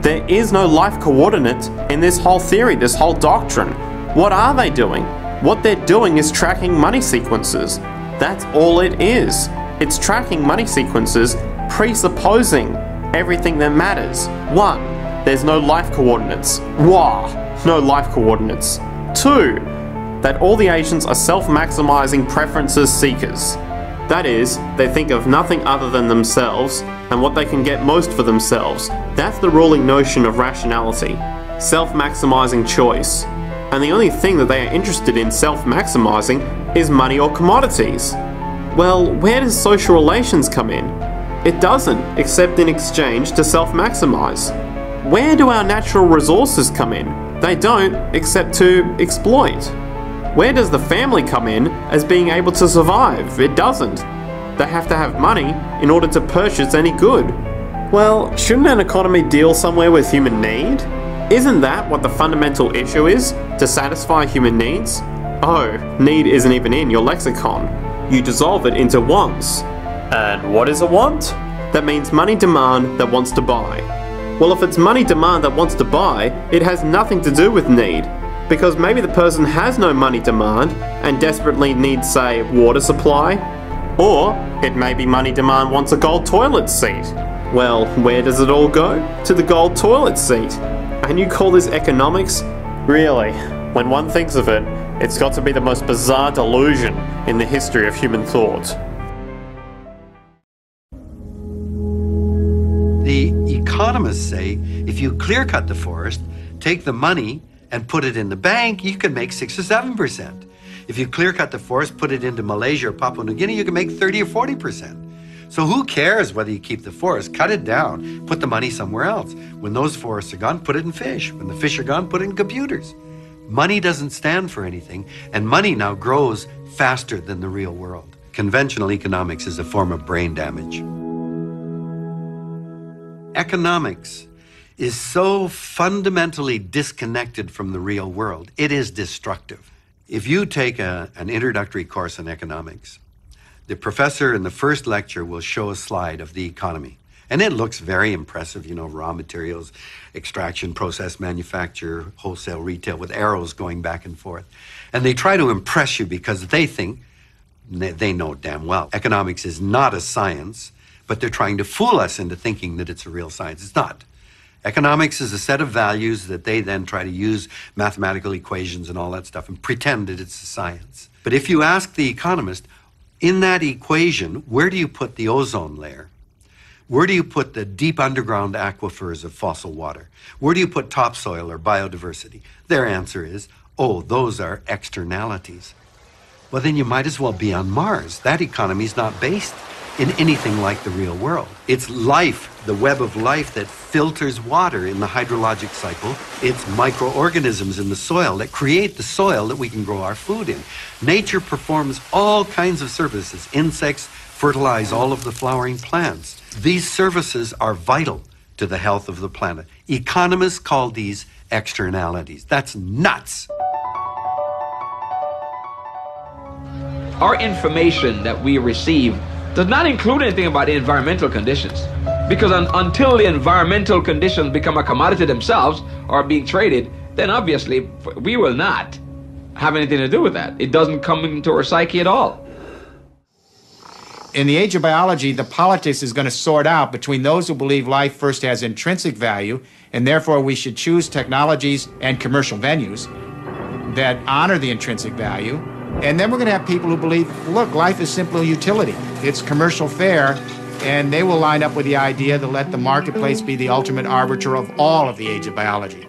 There is no life coordinate in this whole theory, this whole doctrine. What are they doing? What they're doing is tracking money sequences. That's all it is. It's tracking money sequences, presupposing everything that matters. 1. There's no life coordinates. Wah! No life coordinates. 2. That all the agents are self-maximizing preferences seekers. That is, they think of nothing other than themselves and what they can get most for themselves. That's the ruling notion of rationality. Self-maximizing choice. And the only thing that they are interested in self-maximizing is money or commodities. Well, where does social relations come in? It doesn't, except in exchange to self-maximize. Where do our natural resources come in? They don't, except to exploit. Where does the family come in as being able to survive? It doesn't. They have to have money in order to purchase any good. Well, shouldn't an economy deal somewhere with human need? Isn't that what the fundamental issue is? To satisfy human needs? Oh, need isn't even in your lexicon. You dissolve it into wants. And what is a want? That means money demand that wants to buy. Well, if it's money demand that wants to buy, it has nothing to do with need. Because maybe the person has no money demand and desperately needs, say, water supply. Or it may be money demand wants a gold toilet seat. Well, where does it all go? To the gold toilet seat. And you call this economics? Really, when one thinks of it, it's got to be the most bizarre delusion in the history of human thought. The economists say if you clear-cut the forest, take the money and put it in the bank, you can make 6 or 7%. If you clear-cut the forest, put it into Malaysia or Papua New Guinea, you can make 30 or 40%. So who cares whether you keep the forest? Cut it down, put the money somewhere else. When those forests are gone, put it in fish. When the fish are gone, put it in computers. Money doesn't stand for anything, and money now grows faster than the real world. Conventional economics is a form of brain damage. Economics is so fundamentally disconnected from the real world, it is destructive. If you take an introductory course in economics, the professor in the first lecture will show a slide of the economy. And it looks very impressive, you know, raw materials, extraction, process, manufacture, wholesale, retail, with arrows going back and forth. And they try to impress you because they think, they know damn well, economics is not a science, but they're trying to fool us into thinking that it's a real science. It's not. Economics is a set of values that they then try to use mathematical equations and all that stuff and pretend that it's a science. But if you ask the economist, in that equation, where do you put the ozone layer? Where do you put the deep underground aquifers of fossil water? Where do you put topsoil or biodiversity? Their answer is, oh, those are externalities. Well, then you might as well be on Mars. That economy is not based in anything like the real world. It's life, the web of life that filters water in the hydrologic cycle. It's microorganisms in the soil that create the soil that we can grow our food in. Nature performs all kinds of services. Insects fertilize all of the flowering plants. These services are vital to the health of the planet. Economists call these externalities. That's nuts. Our information that we receive does not include anything about the environmental conditions. Because until the environmental conditions become a commodity themselves or are being traded, then obviously we will not have anything to do with that. It doesn't come into our psyche at all. In the age of biology, the politics is going to sort out between those who believe life first has intrinsic value, and therefore we should choose technologies and commercial venues that honor the intrinsic value. And then we're going to have people who believe, look, life is simply utility. It's commercial fare, and they will line up with the idea to let the marketplace be the ultimate arbiter of all of the age of biology.